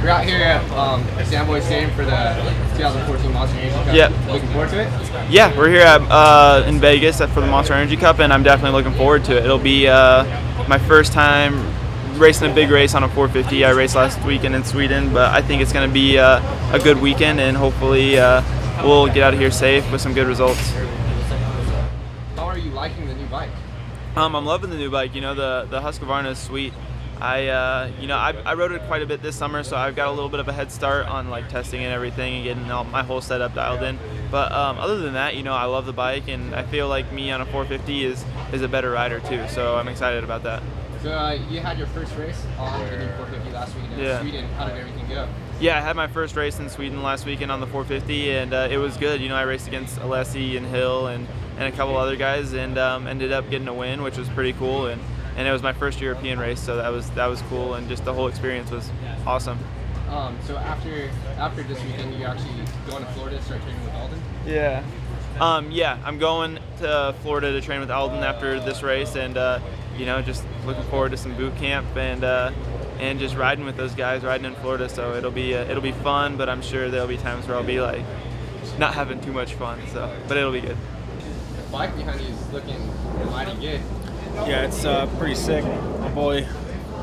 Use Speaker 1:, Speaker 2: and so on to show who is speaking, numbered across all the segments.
Speaker 1: We're out here at Sandboy Stadium for the 2014 Monster Energy Cup.
Speaker 2: Yep.
Speaker 1: Looking forward to it?
Speaker 2: Yeah, we're here at, in Vegas for the Monster Energy Cup, and I'm definitely looking forward to it. It'll be my first time racing a big race on a 450. I raced last weekend in Sweden, but I think it's going to be a good weekend, and hopefully we'll get out of here safe with some good results.
Speaker 1: How are you liking the new bike?
Speaker 2: I'm loving the new bike. You know, the Husqvarna is sweet. I rode it quite a bit this summer, so I've got a little bit of a head start on like testing and everything and getting my whole setup dialed in. But other than that, you know, I love the bike, and I feel like me on a 450 is a better rider too. So I'm excited about that.
Speaker 1: So you had your first race on the new 450 last week in Sweden. How did everything go?
Speaker 2: Yeah, I had my first race in Sweden last weekend on the 450, and it was good. You know, I raced against Alessi and Hill and a couple other guys, and ended up getting a win, which was pretty cool. And it was my first European race, so that was cool, and just the whole experience was awesome.
Speaker 1: So after this weekend, you're actually going to Florida to start training with Alden?
Speaker 2: Yeah. I'm going to Florida to train with Alden after this race, and you know, just looking forward to some boot camp and just riding with those guys, riding in Florida. So it'll be fun, but I'm sure there'll be times where I'll be like not having too much fun. So, but it'll be good.
Speaker 1: The bike behind you is looking mighty good.
Speaker 3: Yeah, it's pretty sick. My boy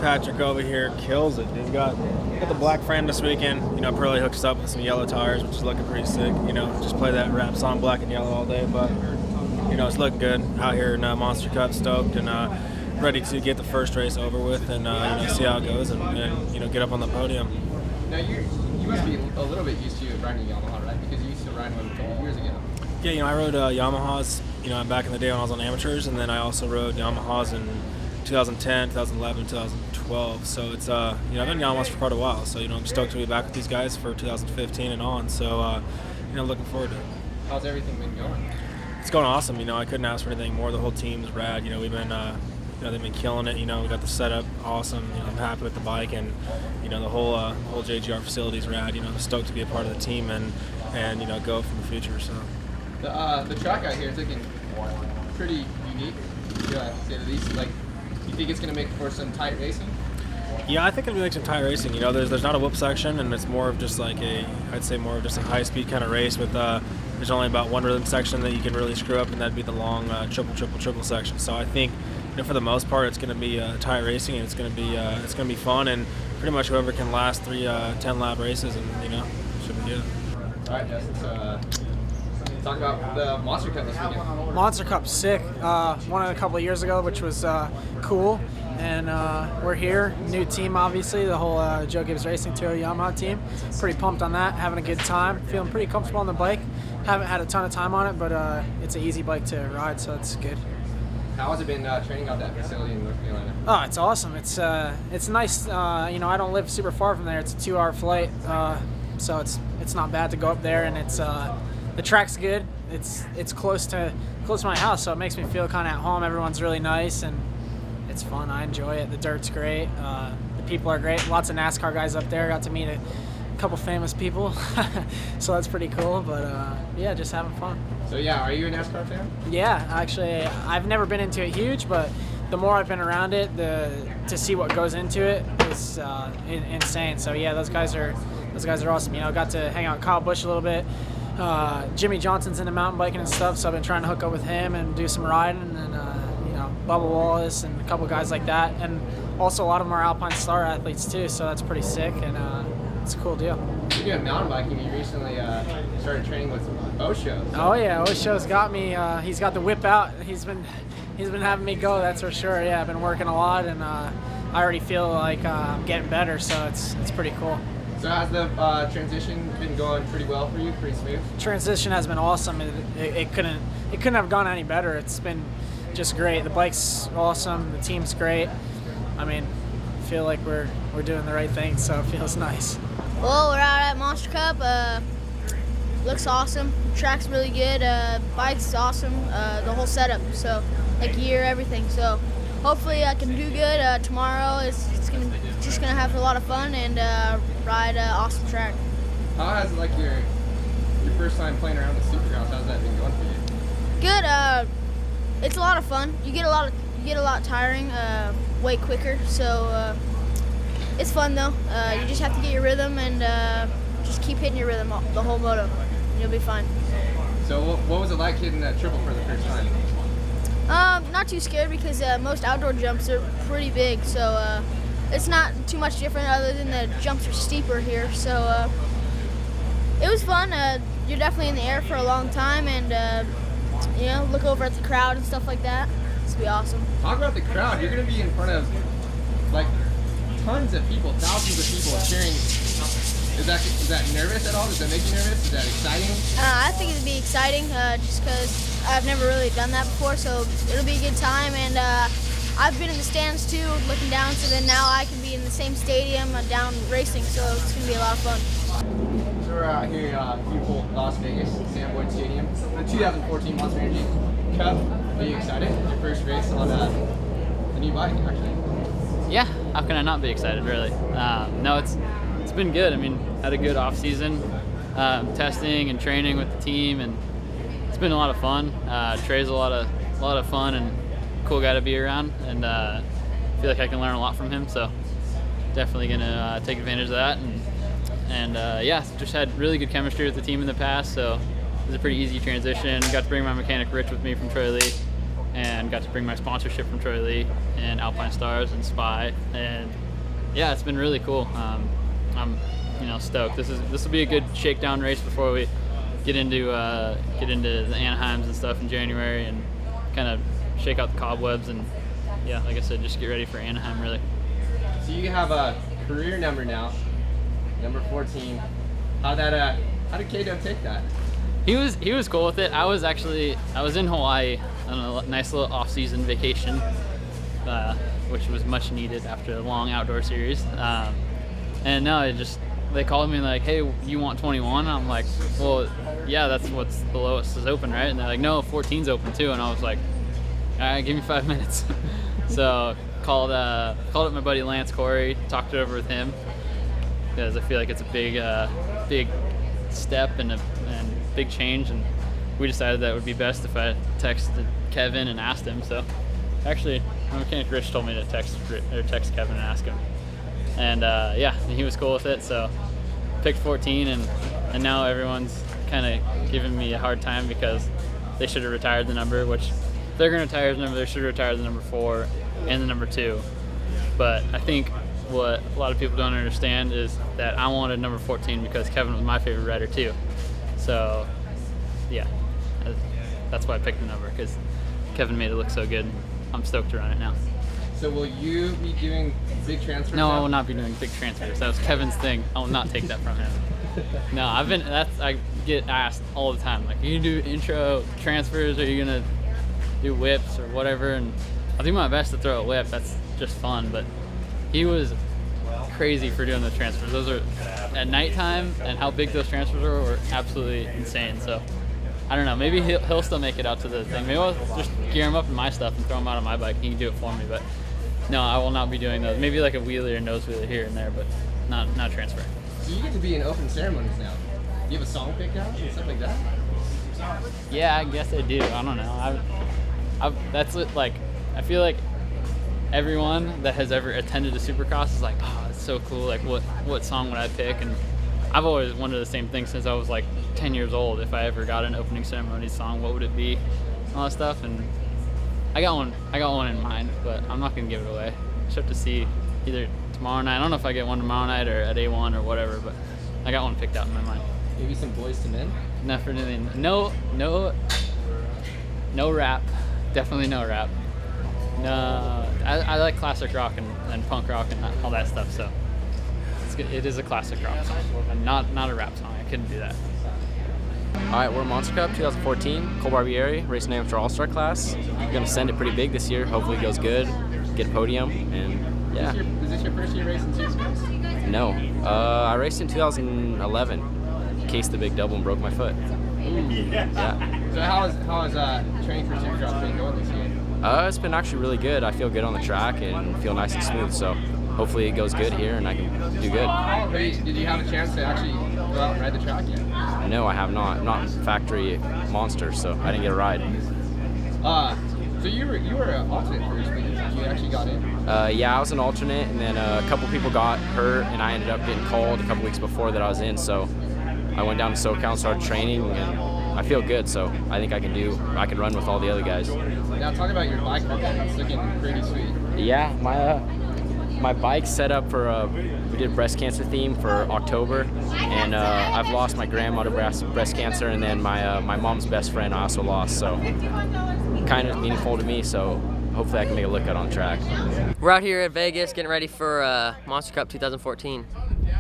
Speaker 3: Patrick over here kills it. He's got the black frame this weekend. You know, Pearly hooked us up with some yellow tires, which is looking pretty sick. You know, just play that rap song black and yellow all day. But you know, it's looking good out here in Monster Cup, stoked and ready to get the first race over with and you know, see how it goes and you know, get up on the podium.
Speaker 1: Now you must be a little bit used to riding Yamaha, right? Because you used to ride one a couple years ago.
Speaker 3: Yeah, you know, I rode Yamahas, you know, back in the day when I was on amateurs, and then I also rode Yamahas in 2010, 2011, 2012. So it's, you know, I've been Yamahas for quite a while. So, you know, I'm stoked to be back with these guys for 2015 and on. So, you know, looking forward to it.
Speaker 1: How's everything been going?
Speaker 3: It's going awesome. You know, I couldn't ask for anything more. The whole team's rad. You know, we've been, you know, they've been killing it. You know, we got the setup awesome. You know, I'm happy with the bike, and you know, the whole JGR facility's rad. You know, I'm stoked to be a part of the team and you know, go from the future. So.
Speaker 1: The track out here is looking pretty unique, to say the least. Like, you think it's going to make for some tight racing?
Speaker 3: Yeah, I think it'll be like some tight racing. You know, there's not a whoop section, and it's more of just like I'd say more of just a high-speed kind of race with there's only about one rhythm section that you can really screw up, and that'd be the long triple section. So I think, you know, for the most part, it's going to be tight racing, and it's going to be fun, and pretty much whoever can last 3 10-lap races, and you know, should be good.
Speaker 1: All right, Justin. So talk about the Monster Cup this weekend.
Speaker 4: Monster Cup, sick. Won it a couple of years ago, which was cool. And we're here, new team obviously, the whole Joe Gibbs Racing Tour Yamaha team. Pretty pumped on that, having a good time, feeling pretty comfortable on the bike. Haven't had a ton of time on it, but it's an easy bike to ride, so it's good.
Speaker 1: How has it been training out that facility in North Carolina?
Speaker 4: Oh, it's awesome. It's nice. You know, I don't live super far from there. It's a 2-hour flight, so it's not bad to go up there, and it's the track's good. It's close to my house, so it makes me feel kind of at home. Everyone's really nice, and it's fun. I enjoy it. The dirt's great. The people are great. Lots of NASCAR guys up there. Got to meet a couple famous people, so that's pretty cool. But yeah, just having fun.
Speaker 1: So yeah, are you a NASCAR fan?
Speaker 4: Yeah, actually, I've never been into it huge, but the more I've been around it, to see what goes into it is insane. So yeah, those guys are awesome. You know, got to hang out with Kyle Busch a little bit. Jimmy Johnson's into mountain biking and stuff, so I've been trying to hook up with him and do some riding, and you know, Bubba Wallace and a couple guys like that, and also a lot of them are Alpine Star athletes too, so that's pretty sick, and it's a cool deal.
Speaker 1: You're doing mountain biking. You recently started training with Osho. So.
Speaker 4: Oh yeah, Osho's got me. He's got the whip out. He's been having me go. That's for sure. Yeah, I've been working a lot, and I already feel like I'm getting better, so it's pretty cool.
Speaker 1: So has the transition been going pretty well for you? Pretty smooth?
Speaker 4: Transition has been awesome. It couldn't have gone any better. It's been just great. The bike's awesome. The team's great. I mean, I feel like we're doing the right thing, so it feels nice.
Speaker 5: Well, we're out at Monster Cup. Looks awesome. Track's really good. Bike's awesome. The whole setup. So, like gear, everything. So, hopefully I can do good tomorrow. It's just gonna have a lot of fun and ride an awesome track.
Speaker 1: How has like your first time playing around with Supercross? How's that been going for you?
Speaker 5: Good. It's a lot of fun. You get a lot tiring way quicker. So it's fun though. You just have to get your rhythm and just keep hitting your rhythm the whole moto, and you'll be fine.
Speaker 1: So what was it like hitting that triple for the first time?
Speaker 5: Not too scared because most outdoor jumps are pretty big, so it's not too much different other than the jumps are steeper here. So it was fun. You're definitely in the air for a long time, and you know, look over at the crowd and stuff like that. It's gonna be awesome.
Speaker 1: Talk about the crowd. You're gonna be in front of like tons of people, thousands of people cheering. Is that nervous at all? Does that make you nervous? Is that exciting?
Speaker 5: I think it'd be exciting just because I've never really done that before, so it'll be a good time. And I've been in the stands too, looking down, so then now I can be in the same stadium down racing, so it's going to be a lot of fun.
Speaker 1: So we're out here in beautiful Las Vegas, Sam Boyd Stadium, the 2014 Monster Energy Cup. Are you excited? Your first race on a new bike, actually.
Speaker 6: Yeah, how can I not be excited, really? No, it's been good. I mean, had a good off season, testing and training with the team, and it's been a lot of fun. Trey's a lot of fun and cool guy to be around, and I feel like I can learn a lot from him. So definitely gonna take advantage of that, and yeah, just had really good chemistry with the team in the past. So it was a pretty easy transition. Got to bring my mechanic Rich with me from Troy Lee, and got to bring my sponsorship from Troy Lee and Alpine Stars and Spy, and yeah, it's been really cool. I'm stoked. This will be a good shakedown race before we get into the Anaheims and stuff in January, and kind of shake out the cobwebs, and yeah, like I said, just get ready for Anaheim, really.
Speaker 1: So you have a career number now, number 14. How did Kato take that?
Speaker 6: He was cool with it. I was in Hawaii on a nice little off-season vacation, which was much needed after a long outdoor series. And no, they called me like, hey, you want 21? And I'm like, well, yeah, that's what's the lowest is open, right? And they're like, no, 14's open too. And I was like, all right, give me 5 minutes. So called up my buddy Lance Corey, talked it over with him, because I feel like it's a big step and big change, and we decided that it would be best if I texted Kevin and asked him. So actually, my mechanic Rich told me to text Kevin and ask him. And yeah, he was cool with it, so picked 14, and now everyone's kind of giving me a hard time because they should have retired the number, which if they're going to retire the number, they should retire the number 4 and the number 2. But I think what a lot of people don't understand is that I wanted number 14 because Kevin was my favorite rider too. So yeah, that's why I picked the number, because Kevin made it look so good. I'm stoked to run it now.
Speaker 1: So will you be doing big transfers?
Speaker 6: No,
Speaker 1: now?
Speaker 6: I will not be doing big transfers. That was Kevin's thing. I will not take that from him. No, I get asked all the time, like, are you gonna do intro transfers, or are you gonna do whips or whatever? And I'll do my best to throw a whip. That's just fun. But he was crazy for doing the transfers. Those are at nighttime, and how big those transfers were absolutely insane. So I don't know, maybe he'll still make it out to the thing. Maybe I'll just gear him up in my stuff and throw him out on my bike. He can do it for me, but no, I will not be doing those. Maybe like a wheelie or nose wheelie here and there, but not transferring.
Speaker 1: So you get to be in open ceremonies now. Do you have a song picked out and stuff like that?
Speaker 6: Yeah, I guess I do. I don't know. That's like, I feel like everyone that has ever attended a Supercross is like, oh, it's so cool. Like, what song would I pick? And I've always wondered the same thing since I was like 10 years old. If I ever got an opening ceremony song, what would it be? All that stuff. And I got one in mind, but I'm not gonna give it away. Just have to see either tomorrow night. I don't know if I get one tomorrow night or at A1 or whatever, but I got one picked out in my mind.
Speaker 1: Maybe some Boys to Men?
Speaker 6: Definitely no rap. Definitely no rap. No, I like classic rock and punk rock and all that stuff. So it is a classic rock song, and not a rap song. I couldn't do that.
Speaker 7: All right, we're Monster Cup 2014, Cole Barbieri, racing amateur all-star class. We're gonna send it pretty big this year. Hopefully it goes good, get a podium, and yeah.
Speaker 1: Is this your first year racing Supercross?
Speaker 7: No, I raced in 2011, cased the big double and broke my foot. Yeah.
Speaker 1: So how has training for Supercross been going this year?
Speaker 7: It's been actually really good. I feel good on the track and feel nice and smooth, so hopefully it goes good here and I can do good.
Speaker 1: Did you have a chance to actually go out and ride the track yet?
Speaker 7: No, I have not. I'm not factory monster, so I didn't get a ride.
Speaker 1: So you were an alternate first, but you actually got in?
Speaker 7: Yeah, I was an alternate, and then a couple people got hurt, and I ended up getting called a couple weeks before that I was in. So I went down to SoCal and started training, and I feel good. So I think I can run with all the other guys.
Speaker 1: Now talk about your bike. It's looking pretty sweet.
Speaker 7: Yeah, my bike's set up for we did breast cancer theme for October, and I've lost my grandma to breast cancer, and then my mom's best friend I also lost. So kind of meaningful to me. So hopefully I can make a lookout on track.
Speaker 8: We're out here at Vegas getting ready for Monster Cup 2014.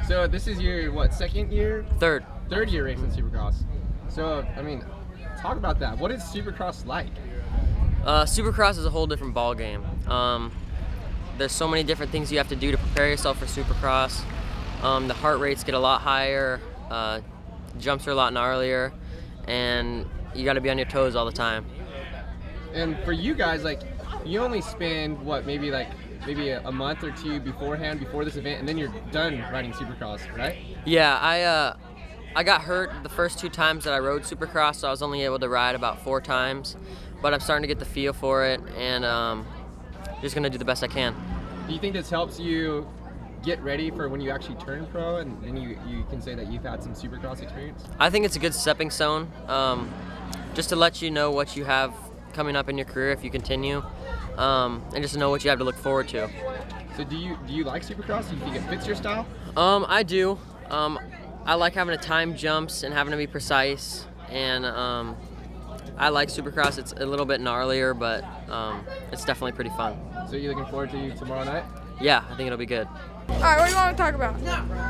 Speaker 1: So this is your second year?
Speaker 8: Third
Speaker 1: year racing Supercross. So I mean, talk about that. What is Supercross like?
Speaker 8: Supercross is a whole different ball game. There's so many different things you have to do to prepare yourself for Supercross. The heart rates get a lot higher, jumps are a lot gnarlier, and you got to be on your toes all the time.
Speaker 1: And for you guys, like, you only spend maybe a month or two beforehand before this event, and then you're done riding Supercross, right?
Speaker 8: Yeah, I got hurt the first 2 times that I rode Supercross, so I was only able to ride about 4 times. But I'm starting to get the feel for it, and just gonna do the best I can.
Speaker 1: Do you think this helps you get ready for when you actually turn pro, and then you can say that you've had some Supercross experience?
Speaker 8: I think it's a good stepping stone, just to let you know what you have coming up in your career if you continue, and just to know what you have to look forward to.
Speaker 1: So do you like Supercross? Do you think it fits your style?
Speaker 8: I do. I like having to time jumps and having to be precise, and I like Supercross. It's a little bit gnarlier, but it's definitely pretty fun.
Speaker 1: So you looking forward to tomorrow night?
Speaker 8: Yeah, I think it'll be good.
Speaker 9: All right, what do you want to talk about?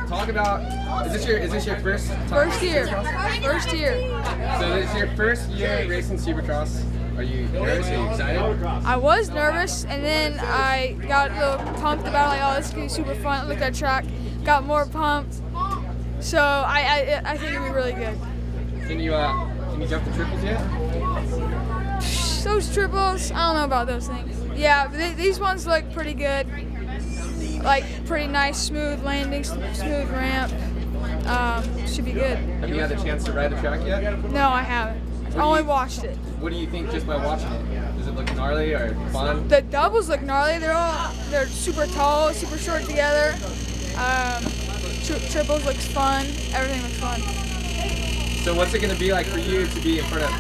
Speaker 1: Talk about, is this your first time?
Speaker 9: First year. First year.
Speaker 1: So this is your first year racing Supercross. Are you nervous? Are you excited?
Speaker 9: I was nervous, and then I got a little pumped about it, like, oh, this is going to be super fun. I looked at track, got more pumped. So I think it'll be really good.
Speaker 1: Can you jump the triples yet?
Speaker 9: Those triples, I don't know about those things. Yeah, these ones look pretty good. Like, pretty nice, smooth landing, smooth ramp. Should be good.
Speaker 1: Have you had the chance to ride the track yet?
Speaker 9: No, I haven't. I only watched it.
Speaker 1: What do you think just by watching it? Does it look gnarly or fun?
Speaker 9: The doubles look gnarly. They're super tall, super short together. Triples looks fun. Everything looks fun.
Speaker 1: So what's it going to be like for you to be in front of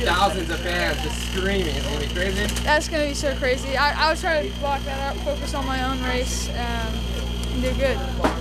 Speaker 1: thousands of fans just screaming? It's going to be crazy?
Speaker 9: That's going to be so crazy. I was trying to block that out, focus on my own race, and do good.
Speaker 1: Cool.